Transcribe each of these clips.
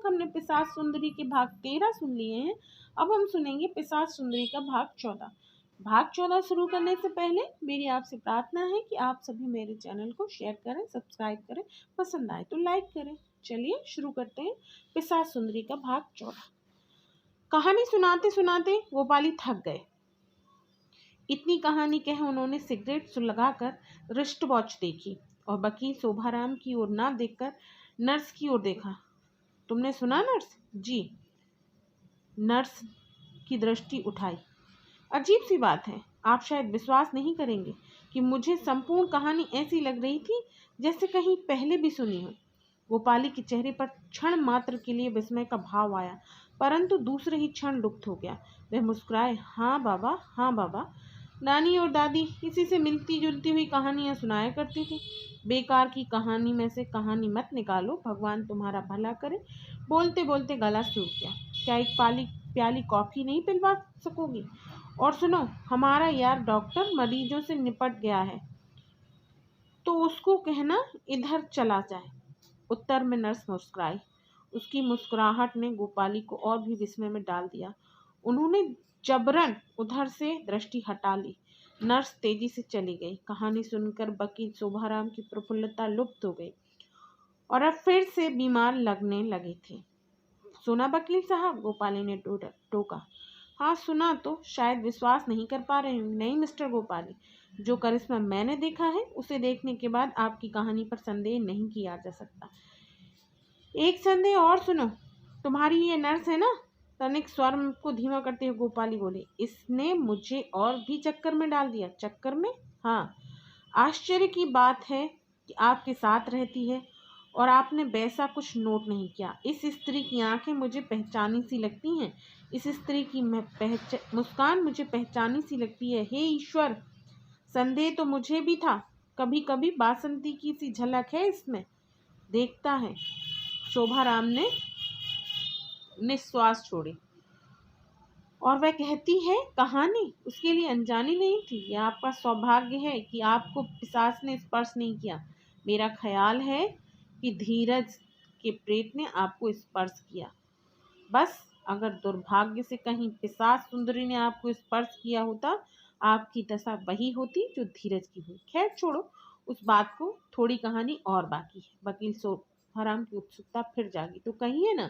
हमने पिशाच सुंदरी के भाग 13 सुन लिए हैं। अब हम सुनेंगे पिशाच सुंदरी का भाग 14। भाग 14 शुरू करने से पहले मेरी आपसे प्रार्थना है कि आप सभी मेरे चैनल को शेयर करें, सब्सक्राइब करें, पसंद आए तो लाइक करें। चलिए शुरू करते हैं पिशाच सुंदरी का भाग 14। कहानी सुनाते सुनाते गोपाली थक गए। इतनी कहानी कह उन्होंने सिगरेट सुलगाकर रिस्ट वॉच देखी और वकील शोभाराम की ओर ना देखकर नर्स की ओर देखा। तुमने सुना नर्स? जी। नर्स की दृष्टि उठाई। अजीब सी बात है, आप शायद विश्वास नहीं करेंगे कि मुझे संपूर्ण कहानी ऐसी लग रही थी जैसे कहीं पहले भी सुनी हो। गोपाली के चेहरे पर क्षण मात्र के लिए विस्मय का भाव आया, परंतु दूसरे ही क्षण लुप्त हो गया। वह मुस्कुराए। हाँ बाबा, हाँ बाबा, नानी और दादी इसी से मिलती जुलती हुई कहानियां सुनाया करती थी। बेकार की कहानी में से कहानी मत निकालो, भगवान तुम्हारा भला करे। बोलते बोलते गला सूख गया। क्या एक प्याली कॉफी नहीं पिलवा सकोगी? और सुनो, हमारा यार डॉक्टर मरीजों से निपट गया है तो उसको कहना इधर चला जाए। उत्तर में नर्स मुस्कुराई। उसकी मुस्कुराहट ने गोपाली को और भी विस्मय में डाल दिया। उन्होंने जबरन उधर से दृष्टि हटा ली। नर्स तेजी से चली गई। कहानी सुनकर वकील शोभाराम की प्रफुल्लता लुप्त हो गई और अब फिर से बीमार लगने लगे थे। सुना वकील साहब? गोपाली ने टोका। हाँ सुना, तो शायद विश्वास नहीं कर पा रहे हैं। नहीं मिस्टर गोपाली, जो करिश्मा मैंने देखा है उसे देखने के बाद आपकी कहानी पर संदेह नहीं किया जा सकता। एक संदेह और सुनो, तुम्हारी ये नर्स है ना? तनिक स्वर को धीमा करते हुए गोपाली बोले। इसने मुझे और भी चक्कर में डाल दिया। चक्कर में? हाँ। आश्चर्य की बात है कि आपके साथ रहती है और आपने वैसा कुछ नोट नहीं किया। इस स्त्री की आंखें मुझे पहचानी सी लगती हैं। इस स्त्री की मुस्कान मुझे पहचानी सी लगती है। हे ईश्वर, संदेह तो मुझे भी था। कभी कभी बासंती की सी झलक है इसमें। देखता है। शोभाराम ने निश्वास छोड़ी। और वह कहती है कहानी उसके लिए अनजानी नहीं थी। यह आपका सौभाग्य है कि आपको पिशाच ने स्पर्श नहीं किया। मेरा ख्याल है कि धीरज के प्रेत ने आपको स्पर्श किया। बस अगर दुर्भाग्य से कहीं पिशाच सुंदरी ने आपको स्पर्श किया होता, आपकी दशा वही होती जो धीरज की हुई। खैर छोड़ो उस बात को, थोड़ी कहानी और बाकी है। वकील शोभाराम की उत्सुकता फिर जागी। तो कहिए ना।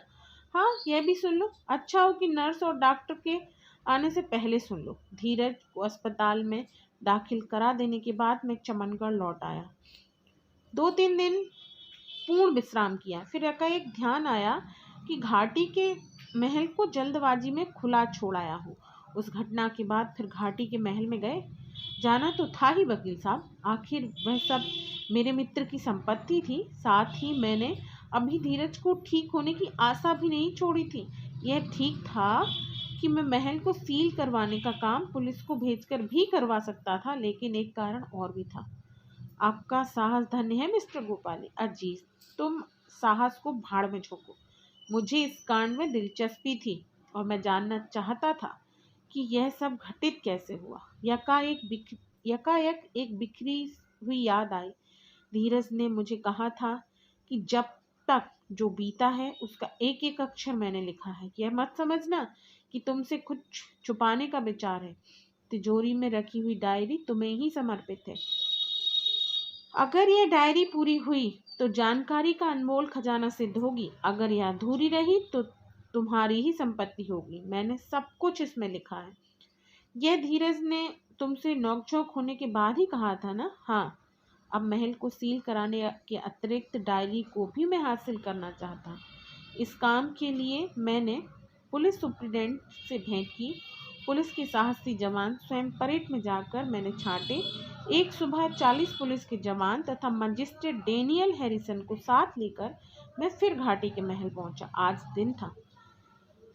हाँ, यह भी सुन लो। अच्छा हो कि नर्स और डॉक्टर के आने से पहले सुन लो। धीरज को अस्पताल में दाखिल करा देने के बाद मैं चमनगढ़ लौट आया। 2-3 दिन पूर्ण विश्राम किया। फिर एकाएक ध्यान आया कि घाटी के महल को जल्दबाजी में खुला छोड़ाया हो। उस घटना के बाद फिर घाटी के महल में गए। जाना तो था ही वकील साहब, आखिर वह सब मेरे मित्र की संपत्ति थी। साथ ही मैंने अभी धीरज को ठीक होने की आशा भी नहीं छोड़ी थी। यह ठीक था कि मैं महल को सील करवाने का काम पुलिस को भेजकर भी करवा सकता था, लेकिन एक कारण और भी था। आपका साहस धन्य है मिस्टर गोपाली। अजीज, तुम साहस को भाड़ में झोंको। मुझे इस कांड में दिलचस्पी थी और मैं जानना चाहता था कि यह सब घटित कैसे हुआ। यकाएक एक बिखरी हुई याद आई। धीरज ने मुझे कहा था कि जब तक जो बीता है उसका एक एक अक्षर मैंने लिखा है। यह मत समझना कि तुमसे कुछ छुपाने का विचार है। तिजोरी में रखी हुई डायरी तुम्हें ही समर्पित है। अगर यह डायरी पूरी हुई तो जानकारी का अनमोल खजाना सिद्ध होगी। अगर यह अधूरी रही तो तुम्हारी ही संपत्ति होगी। मैंने सब कुछ इसमें लिखा है। यह धीरज ने तुमसे नोकझोंक होने के बाद ही कहा था ना? हाँ। अब महल को सील कराने के अतिरिक्त डायरी को भी मैं हासिल करना चाहता। इस काम के लिए मैंने पुलिस सुप्रिटेंडेंट से भेंट की। पुलिस के साहसी जवान स्वयं परेड में जाकर मैंने छांटे। एक सुबह 40 पुलिस के जवान तथा मजिस्ट्रेट डेनियल हैरिसन को साथ लेकर मैं फिर घाटी के महल पहुंचा। आज दिन था।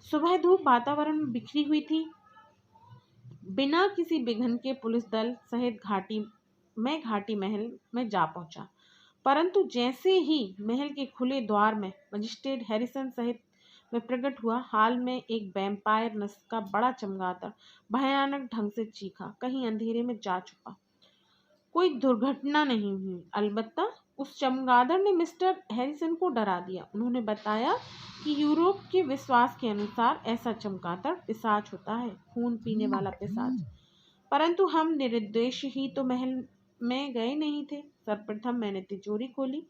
सुबह धूप वातावरण में बिखरी हुई थी। बिना किसी विघ्न के पुलिस दल सहित घाटी महल में जा पहुंचा। परंतु जैसे ही महल के खुले द्वार में मजिस्ट्रेट हैरिसन सहित मैं प्रकट हुआ, हाल में एक वैम्पायर नस्ल का बड़ा चमगादड़ भयानक ढंग से चीखा। कहीं अंधेरे में जा छुपा। कोई दुर्घटना नहीं हुई, अलबत्ता उस चमगादड़ ने मिस्टर हैरिसन को डरा दिया। उन्होंने बताया कि यूरोप के विश्वास के अनुसार ऐसा चमगादड़ पिशाच होता है, खून पीने वाला पिशाच। परंतु हम निर्दोष ही तो महल में गए नहीं थे। सर्वप्रथम मैंने तिजोरी खोली,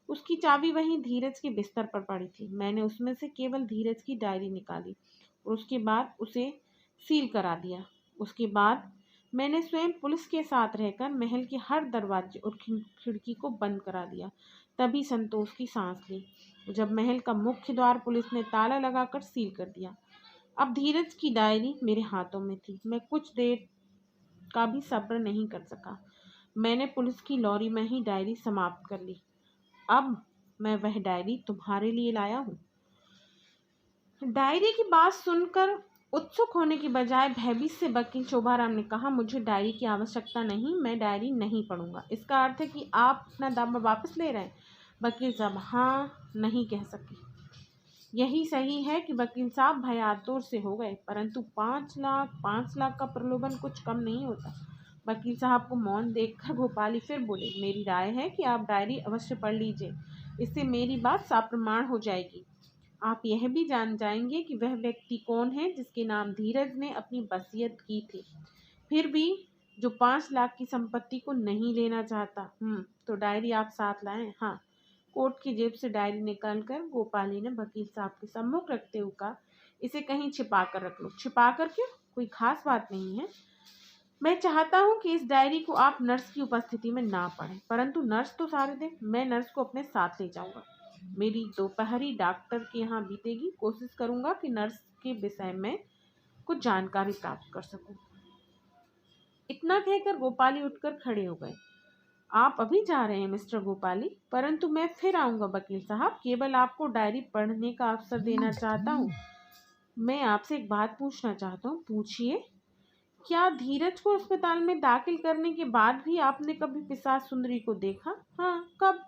उसकी चाबी वहीं धीरज के बिस्तर पर पड़ी थी। मैंने उसमें से केवल धीरज की डायरी निकाली और उसके बाद उसे सील करा दिया। उसके बाद मैंने स्वयं पुलिस के साथ रहकर महल के हर दरवाजे और खिड़की को बंद करा दिया। तभी संतोष की सांस ली जब महल का मुख्य द्वार पुलिस ने ताला लगाकर सील कर दिया। अब धीरज की डायरी मेरे हाथों में थी। मैं कुछ देर का भी सब्र नहीं कर सका। मैंने पुलिस की लॉरी में ही डायरी समाप्त कर ली। अब मैं वह डायरी तुम्हारे लिए लाया हूँ। डायरी की बात सुनकर उत्सुक होने की बजाय भयभीत से वकील शोभाराम ने कहा, मुझे डायरी की आवश्यकता नहीं, मैं डायरी नहीं पढ़ूंगा। इसका अर्थ है कि आप अपना दावा वापस ले रहे हैं? वकील साहब हाँ नहीं कह सके। यही सही है कि वकील साहब भयातुर से हो गए, परंतु 5 लाख का प्रलोभन कुछ कम नहीं होता। वकील साहब को मौन देखकर गोपाली फिर बोले, मेरी राय है कि आप डायरी अवश्य पढ़ लीजिए, इससे मेरी बात साप्रमाण हो जाएगी। आप यह भी जान जाएंगे कि वह व्यक्ति कौन है जिसके नाम धीरज ने अपनी वसीयत की थी, फिर भी जो 5 लाख की संपत्ति को नहीं लेना चाहता। तो डायरी आप साथ लाएं? हाँ। कोट की जेब से डायरी निकालकर गोपाली ने वकील साहब के सम्मुख रखते हुए कहा, इसे कहीं छिपा कर रख लो। छिपा कर क्यों? कोई खास बात नहीं है। मैं चाहता हूँ कि इस डायरी को आप नर्स की उपस्थिति में ना पढ़ें। परंतु नर्स तो सारे दिन। मैं नर्स को अपने साथ ले जाऊंगा। मेरी दोपहरी डॉक्टर के यहाँ बीतेगी। कोशिश करूंगा कि नर्स के विषय में कुछ जानकारी प्राप्त कर सकूं। इतना कहकर गोपाली उठकर खड़े हो गए। आप अभी जा रहे हैं मिस्टर गोपाली? परंतु मैं फिर आऊंगा वकील साहब, केवल आपको डायरी पढ़ने का अवसर देना चाहता हूँ। मैं आपसे एक बात पूछना चाहता हूँ। पूछिए। क्या धीरज को अस्पताल में दाखिल करने के बाद भी आपने कभी पिशाच सुंदरी को देखा? हाँ, कब?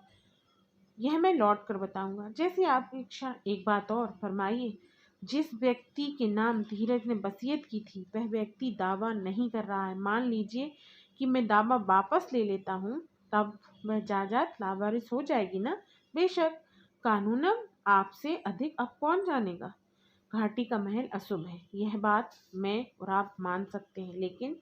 यह मैं लौट कर बताऊंगा, जैसी आपकी इच्छा। एक बात और फरमाइए। जिस व्यक्ति के नाम धीरज ने वसीयत की थी, वह व्यक्ति दावा नहीं कर रहा है। मान लीजिए कि मैं दावा वापस ले लेता हूँ, तब वह जायदाद लावारिस हो जाएगी ना? बेशक। कानूनन आपसे अधिक अब कौन जानेगा? घाटी का महल अशुभ है, यह बात मैं और आप मान सकते हैं, लेकिन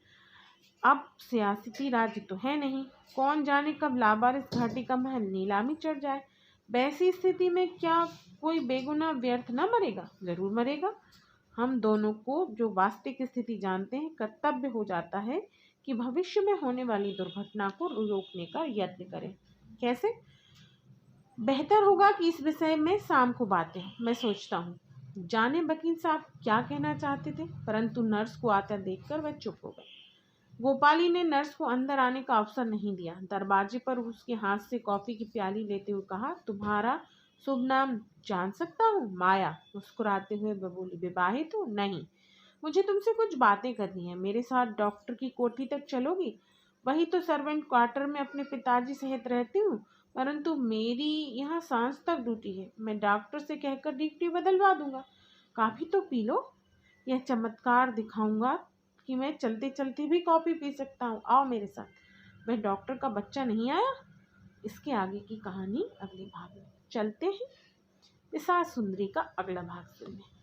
अब सियासती राज्य तो है नहीं। कौन जाने कब लावारिस घाटी का महल नीलामी चढ़ जाए। वैसी स्थिति में क्या कोई बेगुनाह व्यर्थ न मरेगा? जरूर मरेगा। हम दोनों को जो वास्तविक स्थिति जानते हैं, कर्तव्य हो जाता है कि भविष्य में होने वाली दुर्घटना को रोकने का यत्न करें। कैसे? बेहतर होगा कि इस विषय में शाम को बातें। मैं सोचता हूँ। जाने वकील साहब क्या कहना चाहते थे, परंतु नर्स को आता देखकर वह चुप हो गए। गोपाली ने नर्स को अंदर आने का अवसर नहीं दिया। दरवाजे पर उसके हाथ से कॉफी की प्याली लेते हुए कहा, तुम्हारा शुभ नाम जान सकता हूँ? माया। मुस्कुराते हुए वह बोली, विवाहित हो? नहीं। मुझे तुमसे कुछ बातें करनी है। मेरे साथ डॉक्टर की कोठी तक चलोगी? वही तो सर्वेंट क्वार्टर में अपने पिताजी सहित रहती हूँ, परंतु मेरी यहाँ सांझ तक ड्यूटी है। मैं डॉक्टर से कहकर ड्यूटी बदलवा दूंगा। काफी तो पी लो। यह चमत्कार दिखाऊंगा कि मैं चलते चलते भी कॉफी पी सकता हूँ। आओ मेरे साथ। वह डॉक्टर का बच्चा नहीं आया? इसके आगे की कहानी अगले भाग में। चलते हैं पिशाच सुंदरी का अगला भाग सुनने।